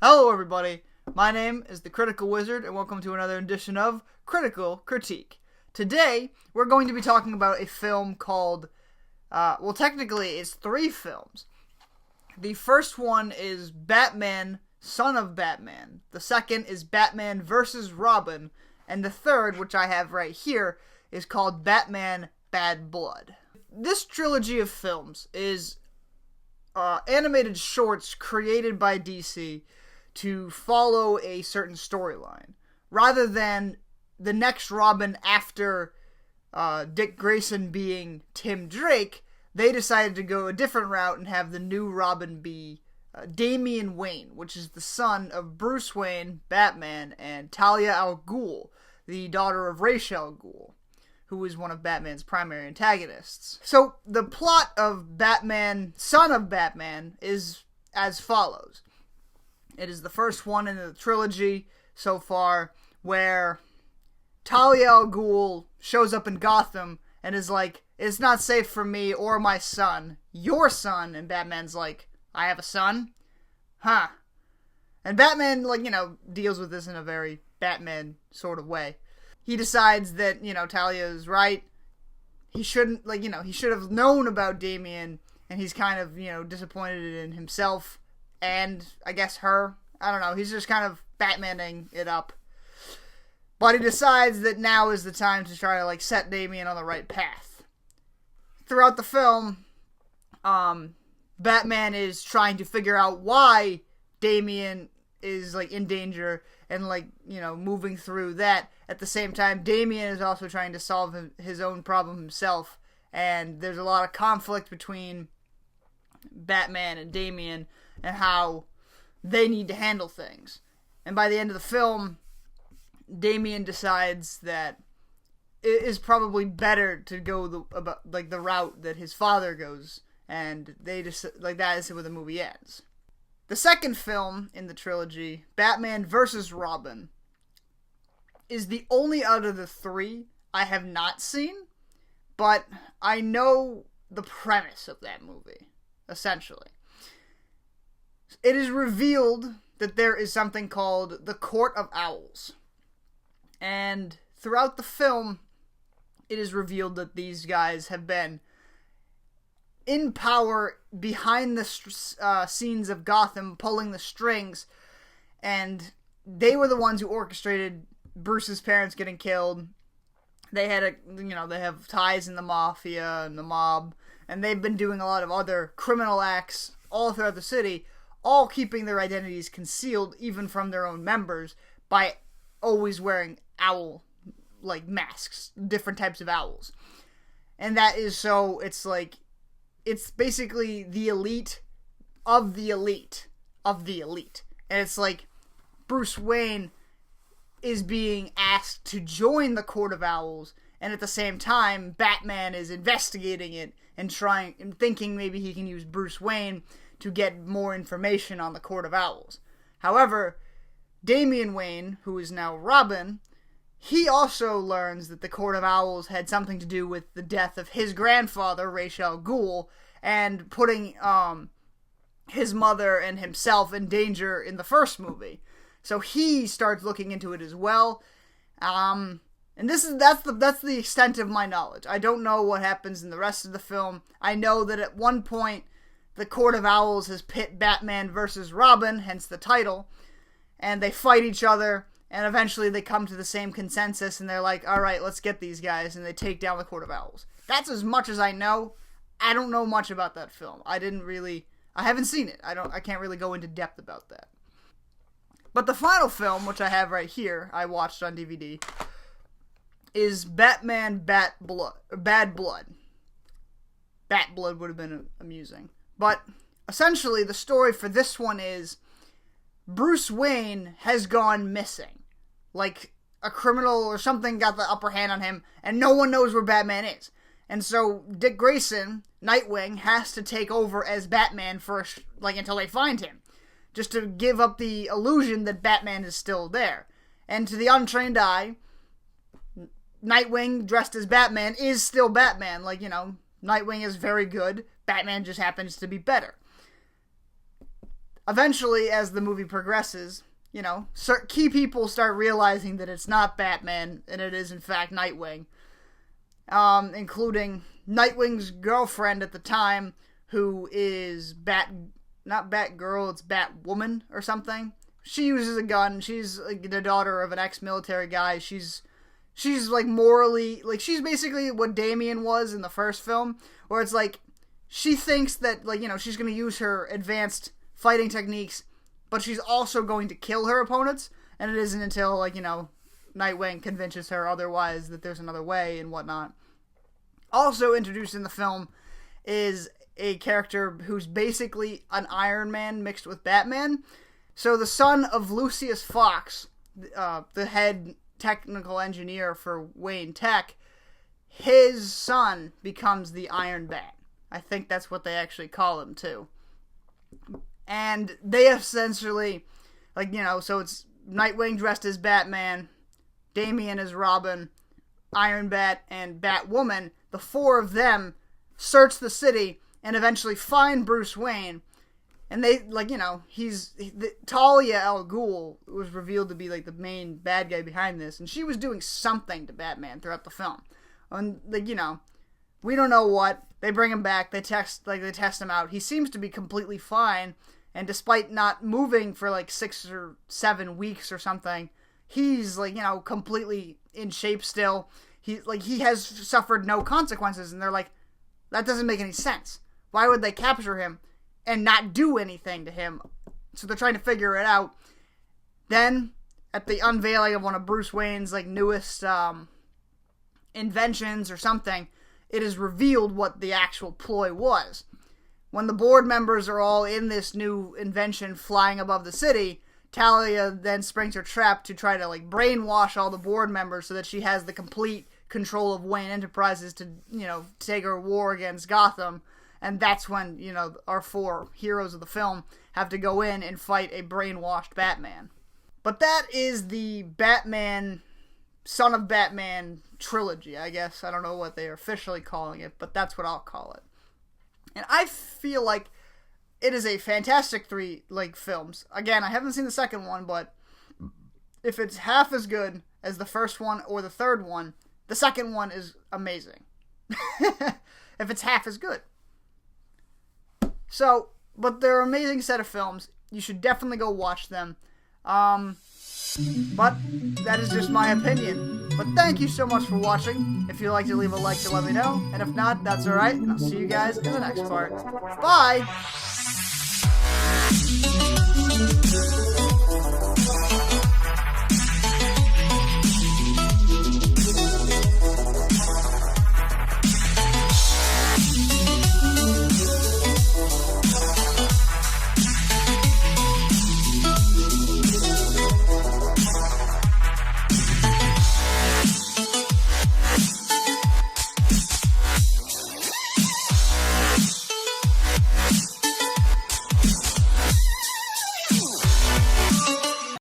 Hello everybody, my name is the Critical Wizard and welcome to another edition of Critical Critique. Today, we're going to be talking about a film called, technically it's three films. The first one is Batman, Son of Batman. The second is Batman vs. Robin. And the third, which I have right here, is called Batman, Bad Blood. This trilogy of films is animated shorts created by DC to follow a certain storyline, rather than the next Robin after Dick Grayson being Tim Drake. They decided to go a different route and have the new Robin be Damian Wayne, which is the son of Bruce Wayne, Batman, and Talia al Ghul, the daughter of Ra's al Ghul, who is one of Batman's primary antagonists. So, the plot of Batman, Son of Batman, is as follows. It is the first one in the trilogy so far where Talia al Ghul shows up in Gotham and is like, "It's not safe for me or my son. Your son." And Batman's like, "I have a son? Huh." And Batman, deals with this in a very Batman sort of way. He decides that, Talia is right. He shouldn't, he should have known about Damian, and he's kind of, disappointed in himself and, I guess, her. I don't know. He's just kind of Batmaning it up. But he decides that now is the time to try to, set Damian on the right path. Throughout the film, Batman is trying to figure out why Damian is, in danger and, moving through that. At the same time, Damian is also trying to solve his own problem himself. And there's a lot of conflict between Batman and Damian and how they need to handle things. And by the end of the film, Damian decides that it is probably better to go the route that his father goes, and they just that is where the movie ends. The second film in the trilogy, Batman vs. Robin, is the only out of the three I have not seen, but I know the premise of that movie, essentially. It is revealed that there is something called the Court of Owls. And throughout the film, it is revealed that these guys have been in power behind the scenes of Gotham, pulling the strings, and they were the ones who orchestrated Bruce's parents getting killed. They had they have ties in the mafia and the mob, and they've been doing a lot of other criminal acts all throughout the city, all keeping their identities concealed even from their own members by always wearing owl masks, different types of owls. And that is so it's basically the elite of the elite of the elite. And it's Bruce Wayne is being asked to join the Court of Owls, and at the same time Batman is investigating it and thinking maybe he can use Bruce Wayne to get more information on the Court of Owls. However, Damian Wayne, who is now Robin, he also learns that the Court of Owls had something to do with the death of his grandfather, Ra's al Ghul, and putting his mother and himself in danger in the first movie. So he starts looking into it as well. And that's the extent of my knowledge. I don't know what happens in the rest of the film. I know that at one point the Court of Owls has pit Batman versus Robin, hence the title, and they fight each other, and eventually they come to the same consensus, and they're like, alright, let's get these guys, and they take down the Court of Owls. That's as much as I know. I don't know much about that film. I haven't seen it. I can't really go into depth about that. But the final film, which I have right here, I watched on DVD, is Batman Bad Blood. Bat Blood would have been amusing. But essentially, the story for this one is Bruce Wayne has gone missing. A criminal or something got the upper hand on him, and no one knows where Batman is. And so Dick Grayson, Nightwing, has to take over as Batman for until they find him, just to give up the illusion that Batman is still there. And to the untrained eye, Nightwing dressed as Batman is still Batman. Nightwing is very good. Batman just happens to be better. eventually, as the movie progresses, key people start realizing that it's not Batman and it is in fact Nightwing, including Nightwing's girlfriend at the time, who is not Batgirl, it's Batwoman or something. She uses a gun. She's like the daughter of an ex-military guy. She's like morally, like she's basically what Damian was in the first film, where it's like she thinks that she's going to use her advanced fighting techniques, but she's also going to kill her opponents, and it isn't until Nightwing convinces her otherwise that there's another way and whatnot. Also introduced in the film is a character who's basically an Iron Man mixed with Batman. So the son of Lucius Fox, the head technical engineer for Wayne Tech, his son becomes the Iron Bat. I think that's what they actually call him too. And they essentially, so it's Nightwing dressed as Batman, Damian as Robin, Iron Bat, and Batwoman. The four of them search the city and eventually find Bruce Wayne. And they, Talia al Ghul was revealed to be, the main bad guy behind this. And she was doing something to Batman throughout the film. And, we don't know what. They bring him back. They test him out. He seems to be completely fine. And despite not moving for, 6 or 7 weeks or something, he's, completely in shape still. He has suffered no consequences. And they're like, that doesn't make any sense. Why would they capture him and not do anything to him? So they're trying to figure it out. Then, at the unveiling of one of Bruce Wayne's newest inventions or something, it is revealed what the actual ploy was. When the board members are all in this new invention flying above the city, Talia then springs her trap to try to brainwash all the board members so that she has the complete control of Wayne Enterprises to take her war against Gotham. And that's when, our four heroes of the film have to go in and fight a brainwashed Batman. But that is the Batman, Son of Batman trilogy, I guess. I don't know what they are officially calling it, but that's what I'll call it. And I feel like it is a fantastic three, films. Again, I haven't seen the second one, but if it's half as good as the first one or the third one, the second one is amazing. If it's half as good. So, but they're an amazing set of films. You should definitely go watch them. But that is just my opinion. But thank you so much for watching. If you'd like to leave a like to let me know. And if not, that's alright. And I'll see you guys in the next part. Bye!